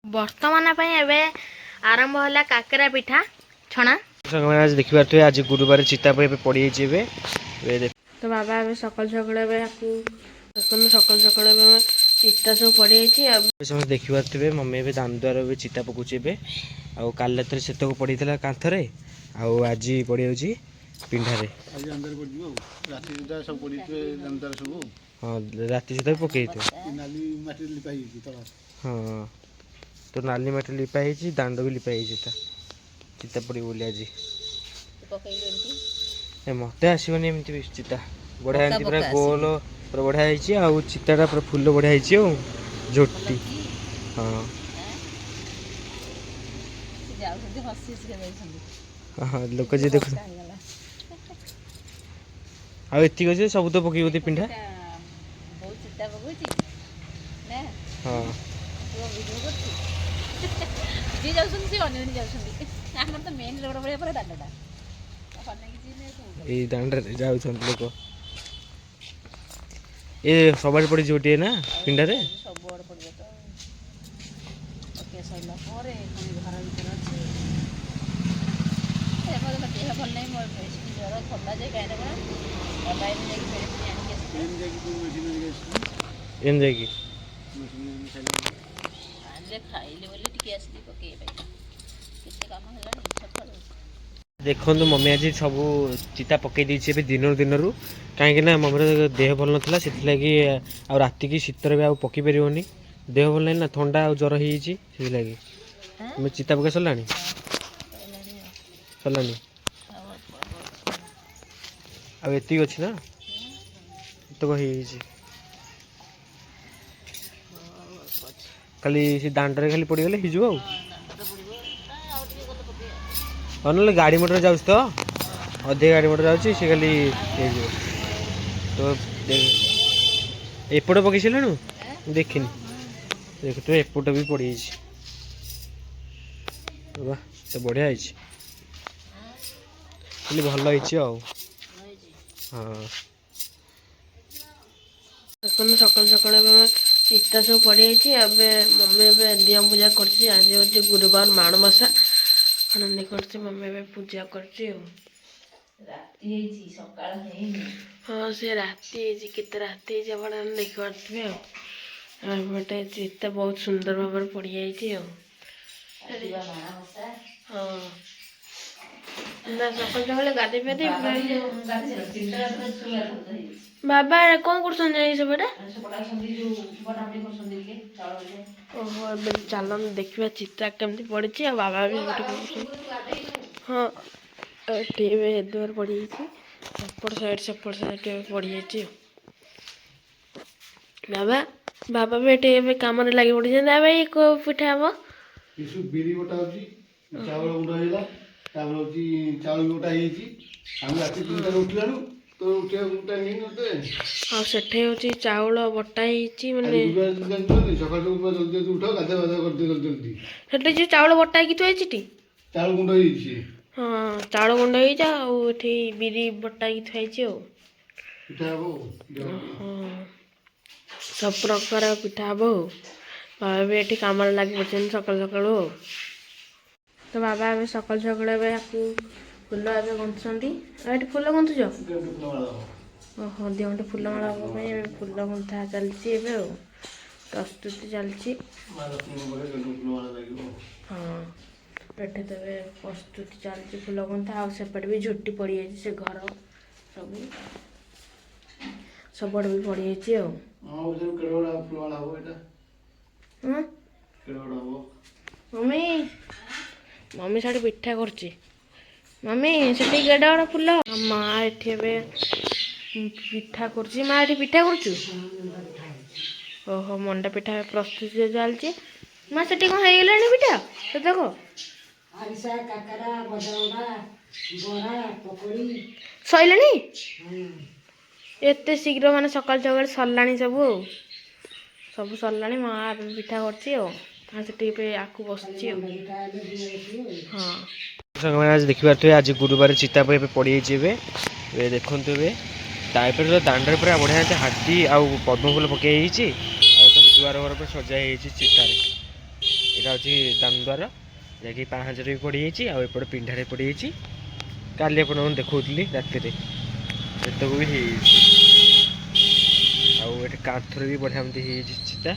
वर्तमान आरंभ है काकेरा पिठा छणा। आज देखिए आज गुरुवार चिता पड़ी तो बाबा सकाल सकाल सकाल सकाल चिता सब पड़ी समस्त देखिए मम्मी ए दान द्वार चिता पकाउे आउ काल रात से पड़ी कांथरे आज पड़ी पिंडारे हाँ राति सुधा पकई हाँ तो नाली माटी लिपाई दांड भी लिपाई चिता पड़ी बोली आज मत आसबनी एमती चिता बढ़िया पूरा गोल पूरा बढ़िया आउ चिताटा पूरा फुल बढ़िया झोटी हाँ हाँ लोक जी देख आती अच्छे सब तो पकई पिंडा हाँ दांड लोक ये सब पड़ी जोटी ना पिंडारे देखो मम्मी आज सब चिता पकई देती दिन दिन कहीं मम्मी देह भल नाला से राति की शीतर भी पकई पारे देह भल ना थंडा आ ज्वर हो चिता पकई सरला आती अच्छी ना तो खाली दांडे खाली पड़गले हो ना गाड़ी मोटर जाऊँ तो अधिक गाड़ी मोटर जाऊँ सी खाली तो एपट पकई सारू देखनी देख तो एपट भी पड़ तो बढ़िया खाली भल हाँ सकाल सकाल चिता सब पड़ी मम्मी दिया पूजा कर गुरुवार माणबसा आनंद कर मम्मी पूजा कर हाँ से राति केते राति देखिए गोटे चिता बहुत सुंदर भाव पड़ जाइए हाँ ना सकाल सकाल गाधे पाधे बाबा कौन कर ओहो चल देखा चित्रा केमती पड़ी बाबा भी हाँ दुआर पड़ी सेपट साइड पड़ी बाबा बाबा भी ये कम लगे पड़ी बाबा ये को पिठा हम बिरी बटा चावल गुंडा चावल गोटा राति 3 उठलानु तो हाँ सेठे हूँ चाउल बटा माने सेठे जो चाउल बटा थी चाउल गुंड हाँ चाउल गुंड हो बिरी बटा थी सब प्रकार पिठा हम बाबा भी ये कम लगे पड़े सकाल सकाल तो बाबा ए सकाल सकाल फुल ए गुंथुंट फुल गुंथुच ओहो दिवटे फुलमाला फुल गुंथा चलती प्रस्तुति चलती हाँ ये तो प्रस्तुति चलती फुल गुंथा आसेपट भी झोटी पड़ जाए से घर सबड़ भी पड़ जाए मम्मी मम्मी साड़ी पिठा कर मम्मी से गेड़ गड़ फुल माँ ये पिठा कर माँ ये पिठा कर ओहो मंडा पिठा प्रस्तुति चलती माँ से कौन हो गला पिठा से देख सैलानी एत शीघ्र माने सकाल सकाल सरला सब सरला माँ पिठा कर आकु बस हाँ आज देखिए आज गुरुवार चिता पड़ी देखु दांडे पूरा बढ़िया हाथी आउ पद्म फूल पकई सब दुआर घर पर सजा चितार ଏଇଟା ହେଉଛି ଦାଣ୍ଡଦ୍ୱାର ଯାହାକି ପାହାଚରେ ବି ପଡ଼ିଯାଇଛି ଆଉ ଏପଟେ ପିଣ୍ଡାରେ ପଡ଼ିଯାଇଛି। କାଲି ଆପଣଙ୍କୁ ଦେଖାଉଥିଲି ରାତିରେ ଏତକୁ ବି ହେଇଯାଇଛି। ଆଉ ଏଠି କାନ୍ଥରେ ବି ବଢ଼ିଆ ଏମିତି ହେଇଯାଇଛି ଚିତା।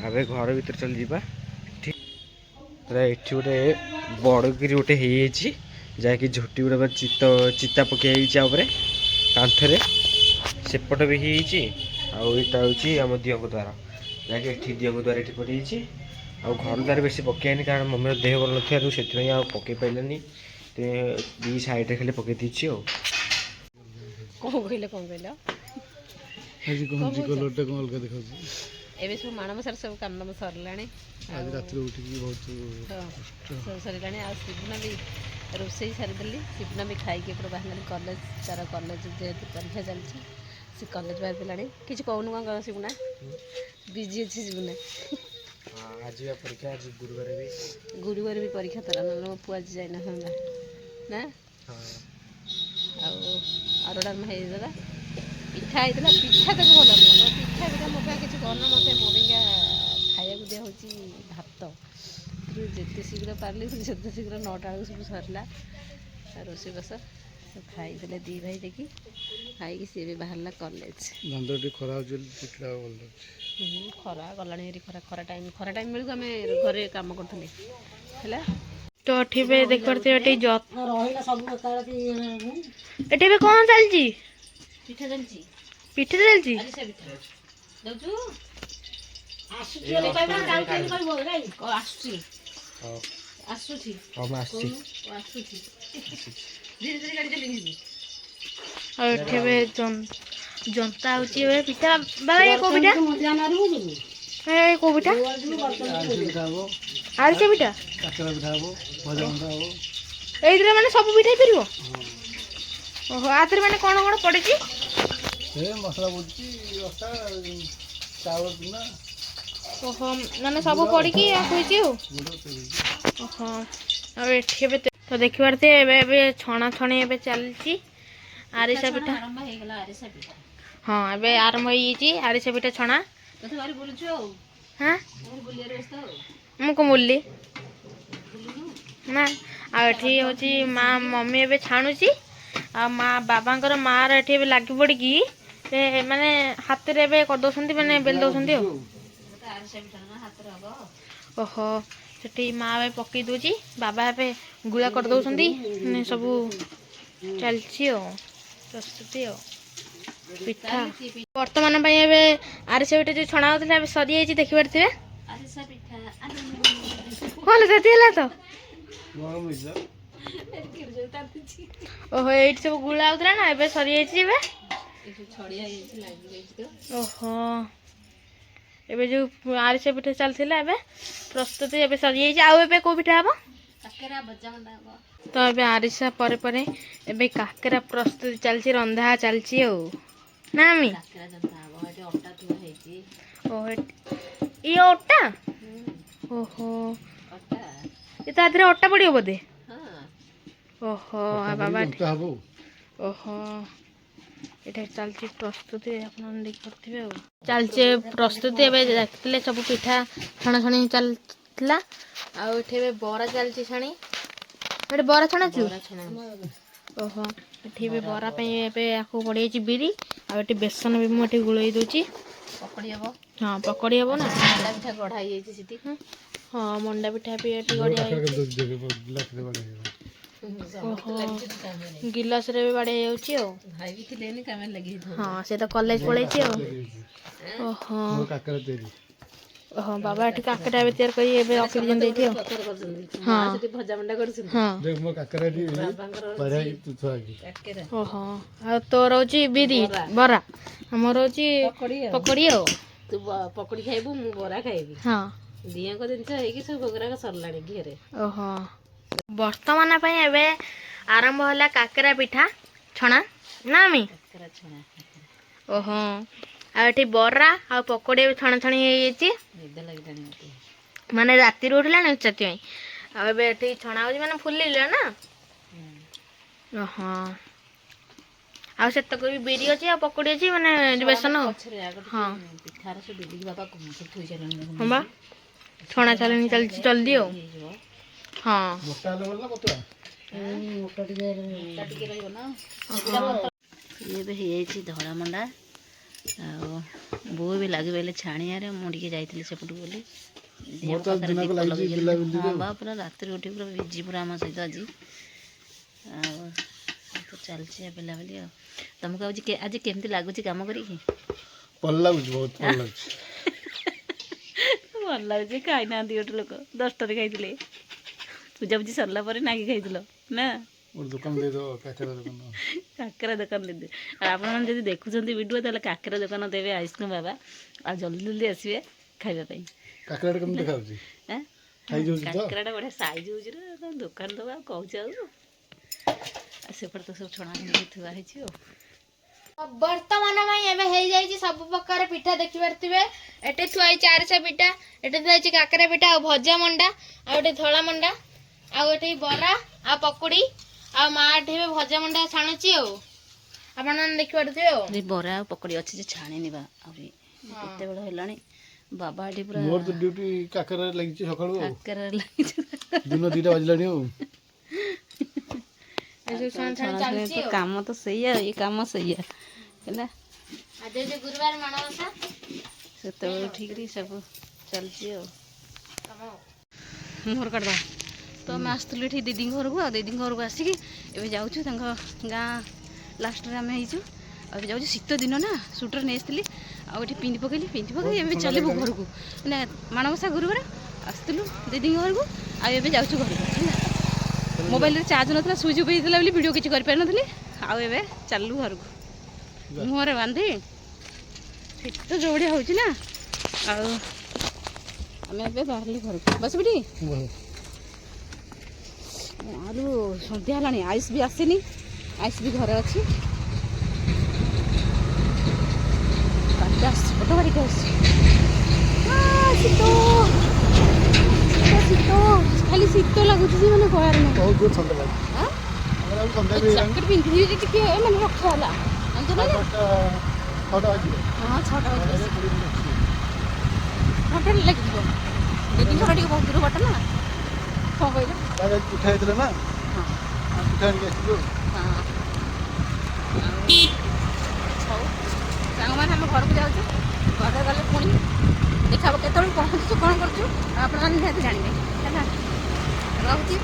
ଏବେ ଘର ଭିତରେ ଚାଲିଯିବା। ଏଠି ଗୋଟେ ବଡ଼କିରି ଗୋଟେ ହେଇଯାଇଛି ଯାହାକି ଝୋଟି ଗୁଡ଼ାକ ଚିତା ପକାଇ ହେଇଛି ଉପରେ କାନ୍ଥରେ। ସେପଟ ବି ହେଇଯାଇଛି। ଆଉ ଏଇଟା ହେଉଛି ଆମ ଦିଅଙ୍କ ଦ୍ୱାର ଯାହାକି ଏଠି ଦିଅଙ୍କ ଦ୍ୱାର ଏଠି ପଡ଼ିଯାଇଛି। ଆଉ ଘର ଦ୍ୱାର ବେଶୀ ପକାଇନି କାରଣ ମମିର ଦେହ ଭଲ ନଥିବାରୁ ସେଥିପାଇଁ ଆଉ ପକାଇ ପାରିଲାନି। ଦୁଇ ସାଇଡ଼୍ରେ ଖାଲି ପକାଇ ଦେଇଛି ଆଉ। କ'ଣ କହିଲ ଆଜି କହୁଛି କଲରଟା କ'ଣ ଅଲଗା ଦେଖାଉଛି। ଏବେ ସବୁ ମାଣବସାର ସବୁ କାମ ସରିଲାଣି। ଆଜି ରାତିରେ ଉଠିକି ବହୁତ ସବୁ ସରିଲାଣି। ଆଉ ଶିବୁନା ବି ରୋଷେଇ ସାରିଦେଲି। ଶିବୁନା ବି ଖାଇକି ଏପଟେ ବାହାରିଲାଣି କଲେଜ। ତାର କଲେଜ ଯେହେତୁ ପରୀକ୍ଷା ଚାଲିଛି ସେ କଲେଜ ବାହାରିଲାଣି। କିଛି କହୁନୁ କ'ଣ ଶିବୁନା? ବିଜି ଅଛି ଶିବୁନା। ଆଜି ବା ପରୀକ୍ଷା, ଆଜି ଗୁରୁବାର ବି ପରୀକ୍ଷା ତାର। ନହେଲେ ମୋ ପୁଅ ଆଜି ଯାଇନଥାନ୍ତା ନା। ଆଉ ଅରୁଆ ଡାଲମା ହେଇଥିଲା, ପିଠା ହେଇଥିଲା। ପିଠା ତାକୁ ଭଲ ନୁହଁ। ପିଠା ମୋ ପାଇଁ କିଛି କରନା, ମୋତେ ମୋ ପାଇଁକା ଖାଇବାକୁ ଦିଆ ହେଉଛି ଭାତ। ଯେତେ ଶୀଘ୍ର ପାରିଲି ସେତେ ଶୀଘ୍ର 9ଟା ବେଳକୁ ସବୁ ସରିଲା ରୋଷେଇବାସ। ସବୁ ଖାଇଦେଲେ ଦୁଇ ଭାଇ ଦେଖି ଖାଇକି ସିଏ ବି ବାହାରିଲା କଲେଜ। ଦାଣ୍ଡ ଟିକେ ଖରା ହେଉଛି ବୋଲି ପିଠା ଭଲ ଲାଗୁଛି। ଖରା ଗଲାଣି ହେରି। ଖରା ଟାଇମ୍ ବେଳକୁ ଆମେ ଘରେ କାମ କରୁଥିଲେ ହେଲା। ତ ଏଠି ଏବେ ଦେଖିପାରୁଥିବେ ଏଠି ଏବେ କ'ଣ ଚାଲିଛି? ପିଠା ଚାଲିଛି। ଆସୁଛି। ଆଉ ଏଠି ଏବେ ଜନ୍ତା ହେଉଛି ଏବେ ପିଠା। ବାବା ଏ କୋଉ ପିଠା? କୋଉ ପିଠା? ଆରିସା ପିଠା। ଏଇଥିରେ ମାନେ ସବୁ ପିଠା ହେଇପାରିବ? ଓହୋ। ଆଥିରେ ମାନେ କ'ଣ ପଡ଼ିଛି? ମସଲା ପଡୁଛି, ଅଟା, ଚାଉଳ ଚୁନା। ଓହୋ, ମାନେ ସବୁ ପଡ଼ିକି ହେଇଛି ଆଉ। ଓହୋ। ଆଉ ଏଠି ଏବେ ତ ଦେଖିପାରୁଥିବେ ଏବେ ଛଣାଛଣି ଏବେ ଚାଲିଛି ଆରିସା ପିଠା। ହଁ, ଏବେ ଆରମ୍ଭ ହେଇଯାଇଛି ଆରିସା ପିଠା ଛଣା। ମୁଁ କ'ଣ ବୁଲିଲି ନା। ଆଉ ଏଠି ହେଉଛି ମମି ଏବେ ଛାଣୁଛି। ଆଉ ବାବାଙ୍କର ମାଆର ଏଠି ଏବେ ଲାଗି ପଡ଼ିକି ମାନେ ହାତରେ ଏବେ କରିଦେଉଛନ୍ତି, ମାନେ ବେଲି ଦେଉଛନ୍ତି ଆଉ। ଓହୋ। ସେଠି ମାଆ ଏବେ ପକେଇ ଦେଉଛି, ବାବା ଏବେ ଗୁଳା କରିଦେଉଛନ୍ତି। ମାନେ ସବୁ ଚାଲିଛି ଆଉ ପ୍ରସ୍ତୁତି ଆଉ ପିଠା। ବର୍ତ୍ତମାନ ପାଇଁ ଏବେ ଆରିସା ପିଠା ଯେଉଁ ଛଣା ହେଉଥିଲା ଏବେ ସରିଯାଇଛି ଦେଖିପାରୁଥିବେ। ଭଲ ସେଠି ହେଲା ତ। ଓହୋ, ଏଇଠି ସବୁ ଗୁଳା ହେଉଥିଲା ନା, ଏବେ ସରିଯାଇଛି ଏବେ। ଓହୋ। ଏବେ ଯେଉଁ ଆରିସା ପିଠା ଚାଲିଥିଲା ଏବେ ପ୍ରସ୍ତୁତି ଏବେ ସରିଯାଇଛି। ଆଉ ଏବେ କେଉଁ ପିଠା ହେବ? ତ ଏବେ ଆରିସା ପରେ ପରେ ଏବେ କାକେରା ପ୍ରସ୍ତୁତି ଚାଲିଛି, ରନ୍ଧା ଚାଲିଛି ଆଉ ନା ମି? ଇଏ ଅଟା? ଓହୋ। ତା ଦେହରେ ଅଟା ପଡ଼ିବ ବୋଧେ? ଓହୋ। ବାବା ଓହୋ। ଏଇଟା ଚାଲିଛି ପ୍ରସ୍ତୁତି, ଆପଣ ଦେଖିପାରୁଥିବେ ଆଉ। ଚାଲିଛି ପ୍ରସ୍ତୁତି। ଏବେ ଦେଖିଥିଲେ ସବୁ ପିଠା ଛଣାଛଣି ଚାଲିଥିଲା। ଆଉ ଏଠି ଏବେ ବରା ଚାଲିଛି ଛାଣି। ଏଠି ବରା ଛଣାଛୁ? ଓହୋ। ଏଠି ଏବେ ବରା ପାଇଁ ଏବେ ଆକୁ ପଡ଼ିଯାଇଛି ବିରି। ଆଉ ଏଠି ବେସନ ବି ମୁଁ ଏଠି ଗୋଳେଇ ଦେଉଛି। ହଁ, ପକୋଡ଼ି ହେବ ନା। ହଁ, ମଣ୍ଡା ପିଠା ବି ଏଠି ଗଢ଼ିଆ ହେଇଛି। ଓହୋ। ଗିଲାସରେ ବି ବାଡ଼େଇ ହେଇଯାଉଛି ଆଉ। ହଁ, ସେ ତ କଲେଜ ପଳେଇଛି ଆଉ। ଓହୋ। ଓହୋ। ବାବା ଏଠି କାକେରା ଏବେ ତିଆରି କରି ଏବେ ରଖିଛନ୍ତି ଏଇଠି ଆଉ। ହଁ। ଓହୋ। ଆଉ ତୋର ହେଉଛି ବିରି ବରା, ଆମର ହେଉଛି ପକୋଡ଼ି ଆଉ। ତୁ ପକୋଡ଼ି ଖାଇବୁ, ମୁଁ ବରା ଖାଇବି। ହଁ, ଦିଆଙ୍କ ଜିନିଷ ହେଇକି ସବୁ ଭୋଗରାଗ ସରିଲାଣି ଘିଅରେ। ଓହୋ। ବର୍ତ୍ତମାନ ପାଇଁ ଏବେ ଆରମ୍ଭ ହେଲା କାକେରା ପିଠା ଛଣା ନା ମି? ଓହୋ। ଆଉ ଏଠି ବରା ଆଉ ପକୋଡ଼ି ଛଣାଛଣି ହେଇଯାଇଛି। ମାନେ ରାତିରୁ ଉଠିଲାଣି ସେଥିପାଇଁ। ଆଉ ଏବେ ଏଠି ଛଣା ହେଉଛି, ମାନେ ଫୁଲିଲା ନା। ଓହୋ। ଆଉ ସେତକ ବି ବିରି ଅଛି, ଆଉ ପକୋଡ଼ି ଅଛି, ମାନେ ବେସନ। ହଁ। ହଁ ବା। ଛଣା ଚାଲଣି ଚାଲିଛି ଜଲ୍ଦି ଆଉ ହଁ ମୋଟା ହେଲେ ଭଲ ନା ପତଳା? ଇଏ ଏବେ ହେଇଯାଇଛି ଧଳା ମଣ୍ଡା ଆଉ ବୋଉ ବି ଲାଗିପାରିଲେ ଛାଣିଆରେ ମୁଁ ଟିକେ ଯାଇଥିଲି ସେପଟକୁ ବୋଲି ମୋର ତ ଦିନକ ଲାଗିଛି ବୁଲାବୁଲି ହଁ ବା ପୁରା ରାତିରେ ଉଠି ପୁରା ବିଜି ପୁରା ଆମ ସହିତ ଆଜି ଆଉ ତ ଚାଲିଛି ବୁଲାବୁଲି ଆଉ ତମକୁ ଆଜି କେମିତି ଲାଗୁଛି କାମ କରିକି? ଭଲ ଲାଗୁଛି, ବହୁତ ଭଲ ଲାଗୁଛି। ଭଲ ଲାଗୁଛି। ଖାଇନାହାନ୍ତି ଗୋଟେ ଲୋକ 10ଟାରେ ଖାଇଥିଲେ, ପୂଜାପୂଜି ସରିଲା ପରେ ନାଗି ଖାଇଥିଲ ନା? ଗୋଟେ ଦୋକାନ ଦେଇଦେବ, କାକରା ଦୋକାନ। କାକରା ଦୋକାନ ଦେଇଦେବେ। ଆଉ ଆପଣମାନେ ଯଦି ଦେଖୁଛନ୍ତି ଭିଡ଼ିଓ ତାହେଲେ କାକରା ଦୋକାନ ଦେବେ ଆୟୁଷ୍ନୁ ବାବା, ଆଉ ଜଲ୍ଦି ଜଲ୍ଦି ଆସିବେ ଖାଇବା ପାଇଁ। କାକରାଟା କେମିତି ଦେଖାଯାଉଛି? ଖାଇଯାଉଛି ତ? କାକରାଟା ବଢ଼ିଆ ସାଇଜ୍ ହେଉଛି ରେ ତମ ଦୋକାନ ଦେବା ଆଉ କହୁଛି ଆଉ ସେପଟେ ତ ସବୁ ଛଣା ହେଇକି ଥୁଆ ହେଇଛି ଆଉ ବର୍ତ୍ତମାନ ପାଇଁ ଏବେ ହେଇଯାଇଛି ସବୁ ପ୍ରକାର ପିଠା ଦେଖିପାରୁଥିବେ। ଏଠି ଥୁଆ ହେଇଛି ଆରିସା ପିଠା, ଏଠି ଥୁଆ ହେଇଛି କାକରା ପିଠା ଆଉ ଭଜା ମଣ୍ଡା, ଆଉ ଏଠି ଧଳା ମଣ୍ଡା, ଆଉ ଏଠି ବରା ଆଉ ପକୁଡ଼ି, ଆଉ ମା ଏଠି ଏବେ ଭଜା ମଣ୍ଡା ଛାଣୁଛି ଆଉ ଆପଣମାନେ ଦେଖିପାରୁଥିବେ ଆଉ ବରା ଆଉ ପକୋଡ଼ି ଅଛି ଯେ ଛାଣିନି ବା ଆହୁରି କେତେବେଳେ ହେଲାଣି। ବାବା ଏଠି ପୁରା ମୋର ତ ଡ୍ୟୁଟି କାକରାରେ ଲାଗିଛି ସକାଳୁ ଆଉ କାକରାରେ ଲାଗିଛି। ଦିନ 2ଟା ବାଜିଲାଣି ଆଉ କାମ ତ ସେଇଆ, ଏଇ କାମ ସେଇଆ ହେଲା। ଆଜି ହଉଛି ଗୁରୁବାର ମାଣବସା, ସେତେବେଳେ ଠିକରି ସବୁ ଚାଲିଛି ଆଉ ମୋର କାଟିଦବା ତ ଆମେ ଆସିଥିଲୁ ଏଠି ଦିଦିଙ୍କ ଘରକୁ, ଆଉ ଦିଦିଙ୍କ ଘରକୁ ଆସିକି ଏବେ ଯାଉଛୁ ତାଙ୍କ ଗାଁ ଲାଷ୍ଟରେ ଆମେ ହେଇଛୁ। ଆଉ ଏବେ ଯାଉଛି, ଶୀତ ଦିନ ନା, ସ୍ୱେଟର୍ ନେଇ ଆସିଥିଲି ଆଉ ଏଠି ପିନ୍ଧି ପକେଇ ଏବେ ଚାଲିବୁ ଘରକୁ। ମାନେ ମାଣବସା ଗୁରୁବାର ଆସିଥିଲୁ ଦିଦିଙ୍କ ଘରକୁ, ଆଉ ଏବେ ଯାଉଛୁ ଘରକୁ ହେଲା। ମୋବାଇଲରେ ଚାର୍ଜ ନଥିଲା, ସୁଇଚ୍ ଅଫ୍ ହେଇଥିଲା ବୋଲି ଭିଡ଼ିଓ କିଛି କରିପାରିନଥିଲି। ଆଉ ଏବେ ଚାଲିଲୁ ଘରକୁ ମୁହଁରେ ବାନ୍ଧି, ଶୀତ ଯୋଉଭଳିଆ ହେଉଛି ନା, ଆଉ ଆମେ ଏବେ ବାହାରିଲୁ ଘରକୁ। ବସିବିଟି ଆରୁ ସନ୍ଧ୍ୟା ହେଲାଣି, ଆୟୁଷ ବି ଆସିନି, ଆୟୁଷ ବି ଘରେ ଅଛି। ଗାଡ଼ିଟା ଆସିଛି, ଅଟୋ ଗାଡ଼ିଟା ଆସିଛି। ଶୀତ ଶୀତ ଖାଲି ଶୀତ ଲାଗୁଛି ଯେ ମାନେ କହିବାର ନାହିଁ। ବହୁତ ଜୋର ଥଣ୍ଡା ଲାଗୁଛି। ଜ୍ୟାକେଟ୍ ପିନ୍ଧିଲି ଯେ ଟିକେ ମାନେ ରକ୍ଷା ହେଲା। ଛଅଟା ବାଜିବ। ହଁ 6ଟା ବାଜିବ, 6ଟାରେ ଲାଗିଯିବ। ଦିଦିଙ୍କ ଘର ଟିକେ ବହୁତ ଦୂର ବାଟ ନା। କ'ଣ କହିଲ? ପିଠା ହେଇଥିଲା ନା, ହଁ ପିଠା ଆଣିକି ଆସିଥିଲୁ। ହଁ ହଉ ସାଙ୍ଗମାନେ ଆମେ ଘରକୁ ଯାଉଛୁ। ଘରେ ଗଲେ ପୁଣି ଦେଖାବ କେତେବେଳକୁ ପହଞ୍ଚୁଛୁ, କ'ଣ କରୁଛୁ, ଆପଣମାନେ ନିହାତି ଜାଣିବେ ହେଲା। ରହୁଛି।